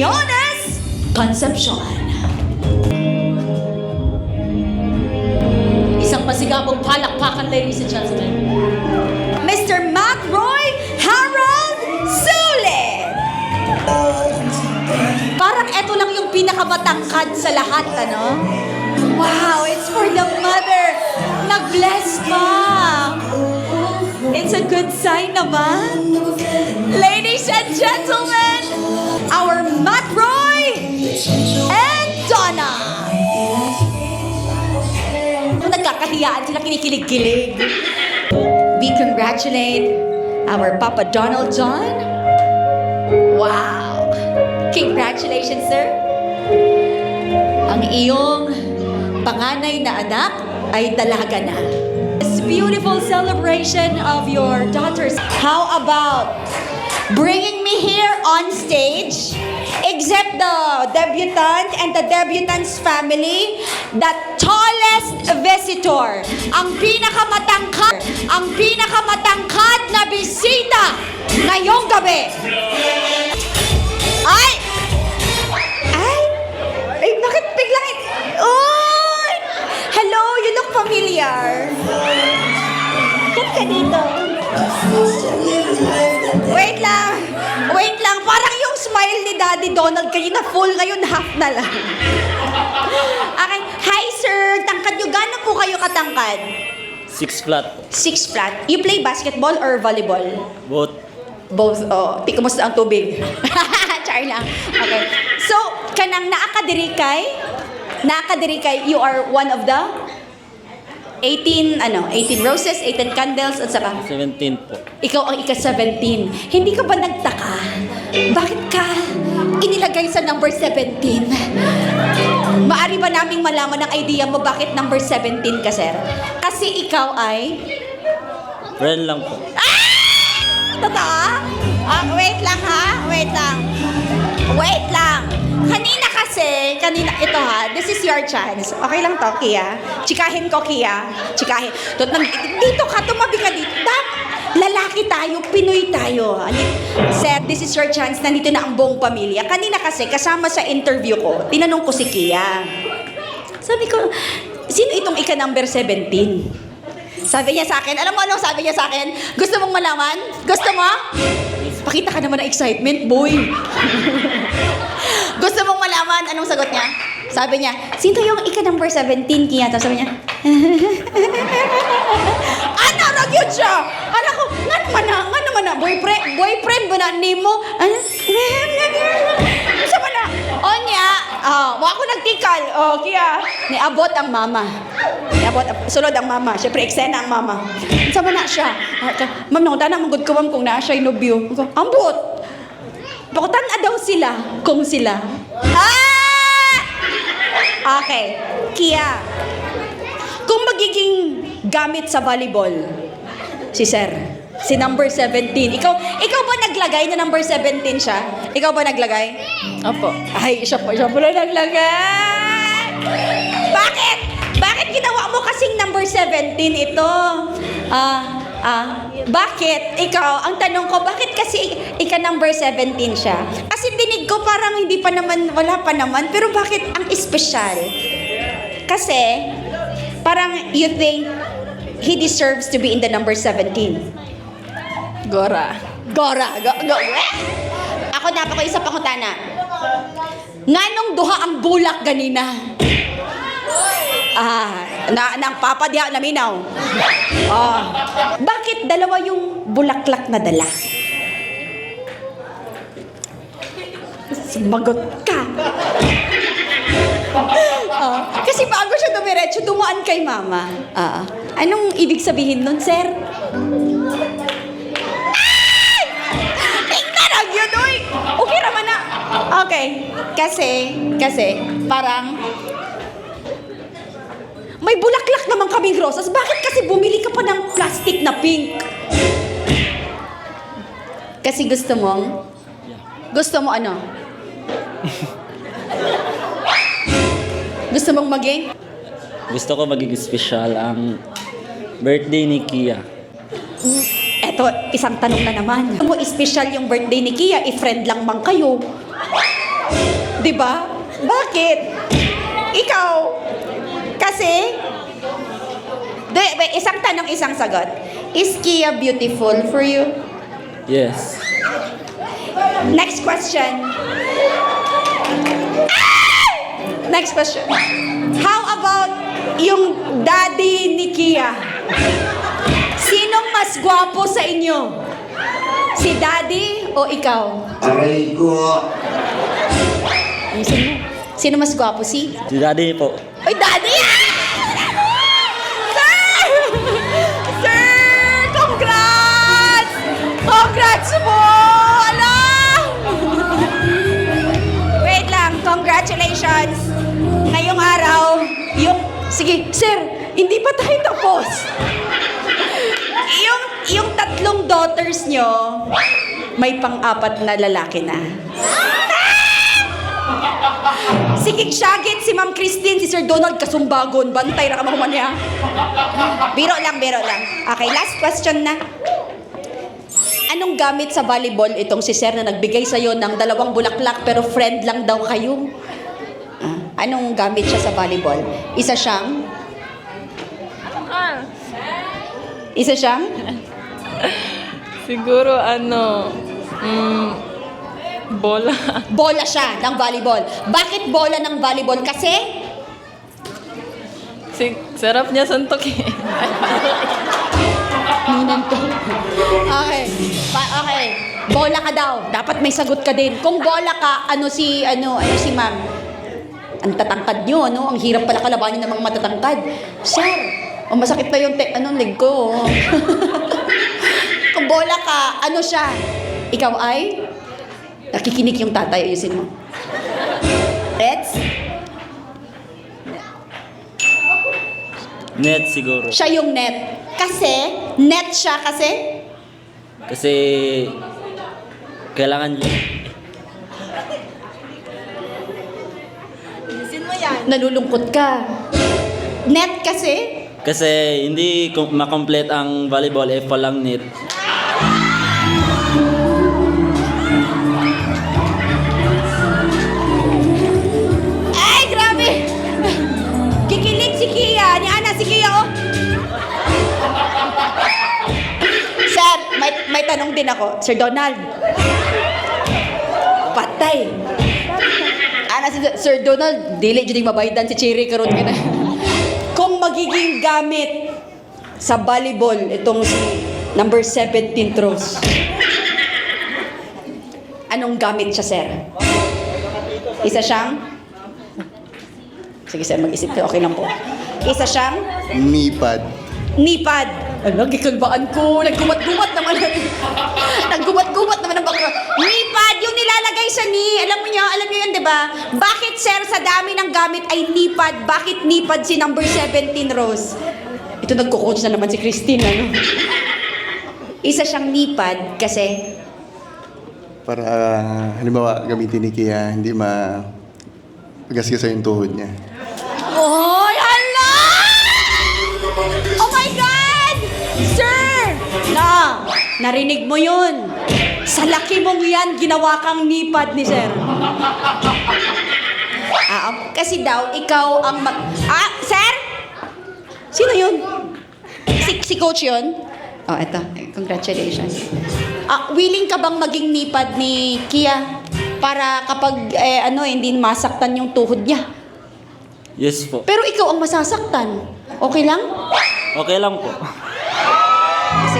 Quinones Concepcion. Isang masigabong palakpakan, ladies and gentlemen. Mr. Matt Roy Harold Sulit. Parang eto lang yung pinakamatangkad sa lahat, ano? Wow, it's for the mother. Nag-bless pa. It's a good sign naman. Ladies and gentlemen, our Matt Roy and Donna. Nagkakahiyaan sila, kinikilig-kilig. We congratulate our Papa Donald John. Wow! Congratulations, sir. Ang iyong panganay na anak ay dalaga na. This beautiful celebration of your daughters. How about bringing me here on stage, except the debutant and the debutant's family, the tallest visitor, ang pinakamatangkad na bisita ngayong gabi. Ay, bakit biglang oh, hello, you look familiar. Kat ka dito. Wait lang. Parang yung smile ni Daddy Donald kanina full, ngayon half na lang. Okay. Hi, sir. Tangkad nyo. Gano'n po kayo katangkad? 6 flat. 6 flat. You play basketball or volleyball? Both. Both. Oh, di kumusta ang tubig? Char lang. Okay. So, kanang naakadiri kay, you are one of the 18 roses, 18 candles, at saka 17 po. ikaw ang ika-17. Hindi ka ba nagtaka? Bakit ka inilagay sa number 17? Maari ba naming malaman ang idea mo bakit number 17 ka, sir? Kasi ikaw ay... Friend lang po. Totoo? Wait lang ha. Wait lang. Kanina, ito ha, this is your chance. Okay lang to, Kia? Chikahin ko, Kia. Chikahin. Dito ka, tumabi ka dito. Lalaki tayo, Pinoy tayo. Sir, this is your chance. Nandito na ang buong pamilya. Kanina kasi, kasama sa interview ko, tinanong ko si Kia. Sabi ko, sino itong ika-number 17? Sabi niya sa akin, alam mo anong sabi niya sa akin? Gusto mong malaman? Gusto mo? Pakita ka naman ng excitement, boy. Gusto mong malaman? Anong sagot niya? Sabi niya, sino yung ika-number 17, Kia? Tapos sabi niya, ano, nagyod siya? Anak ko, nga naman na, boyfriend ba na, name mo? Sa ba na? O niya, ako nagtikal. O, Kia, niabot ang mama. Sulod ang mama. Siyempre, eksena ang mama. Sama na siya. Ma'am, nakita na magod ko ma'am kung na siya inobyo. Ambot. Pakutan na daw sila kung sila. Okay. Kia, kung magiging gamit sa volleyball, si sir, si number 17. Ikaw ba naglagay na number 17 siya? Ikaw ba naglagay? Opo. Ay, siya pala naglagay. Bakit ginawa mo kasing number 17 ito? Bakit? Ikaw, ang tanong ko, bakit kasi ika-number 17 siya? Kasi dinig ko parang hindi pa naman, wala pa naman, pero bakit ang espesyal? Kasi, parang you think he deserves to be in the number 17. Gora. Ako napako isa pangutana. Nganong duha ang bulak ganina? Nang papa diha naminaw. Bakit dalawa yung bulaklak na dala? Sumagot ka. Kasi bago siya dumiretso, dumaan kay mama. Anong ibig sabihin nun, sir? Tingnan ang yun, uy! Okay naman na. Okay. Kasi, parang, may bulaklak naman kaming rosas. Bakit kasi bumili ka pa ng plastic na pink? Kasi gusto mo ano? Gusto mong maging? Gusto ko maging special ang birthday ni Kia. Eto, isang tanong na naman. Mo special yung birthday ni Kia, i-friend lang man kayo. Di ba? Bakit? Ikaw, kasi, isang tanong, isang sagot. Is Kia beautiful for you? Yes. Next question. Ah! Next question. How about yung daddy ni Kia? Sinong mas gwapo sa inyo? Si daddy o ikaw? Aray ko. Ayusin mo. Sino mas gwapo? Si? Si daddy po. Ay, daddy! Sir! Sir! Congrats! Congrats po! Alam! Wait lang. Congratulations. Ngayong araw, sige, sir, hindi pa tayo tapos. Yung tatlong daughters nyo, may pang-apat na lalaki na. Si Kikshagit, si Ma'am Christine, si Sir Donald, kasumbagon. Bantay na kamakuman niya. Biro lang. Okay, last question na. Anong gamit sa volleyball itong si Sir na nagbigay sa'yo ng 2 bulaklak pero friend lang daw kayo? Anong gamit siya sa volleyball? Isa siyang Siguro bola. bola siya ng volleyball. Bakit bola ng volleyball? Kasi Sarap niya suntokin. Ninan to. Okay. Okay. Bola ka daw. Dapat may sagot ka din. Kung bola ka, ano si ma'am? Ang tatangkad nyo, ano? Ang hirap pala kalabanin ng mga matatangkad. Sir, masakit na yung leg ko. Kung bola ka, ano siya? Ikaw ay? Nakikinig yung tatay, ayusin mo. Reds? Net siguro. Siya yung net. Kasi, net siya kasi? Kasi kailangan niya. Nalulungkot ka. Net kasi? Kasi hindi makomplete ang volleyball if walang net. Ay, grabe! Kikilig si Kia. Ni Ana si Kia, oh. Sir, may tanong din ako. Sir Donald. Patay. Ana si Sir Donald, dili dyan yung mabaydan si Cherry karon ka na. Kung magiging gamit sa volleyball, itong si number 17 throws. Anong gamit siya, sir? Isa siyang? Sige, sir, mag-isip ka. Okay lang po. Isa siyang? Nipad. Nipad. Ano, gikalbaan ko. Naggumat-gumat naman. Naggumat-gumat naman ang background. Nipad, yung nilalagay sa ni. Alam niyo yun, di ba? Bakit, sir, sa dami ng gamit ay nipad? Bakit nipad si number 17, Rose? Ito, nagko-coach na naman si Christine, ano? Isa siyang nipad kasi Para, halimbawa, gamitin ni Kia, hindi magasgasa yung tuhod niya. oh, hala! Oh my God! Sir! Narinig mo yun. Sa laki mong yan, ginawa kang nipad ni Sir. Kasi daw, ikaw ang Sir? Sino yun? Si Coach yun? Oh, eto. Congratulations. Willing ka bang maging nipad ni Kia? Para kapag, hindi masaktan yung tuhod niya. Yes po. Pero ikaw ang masasaktan. Okay lang? Okay lang po. Kasi,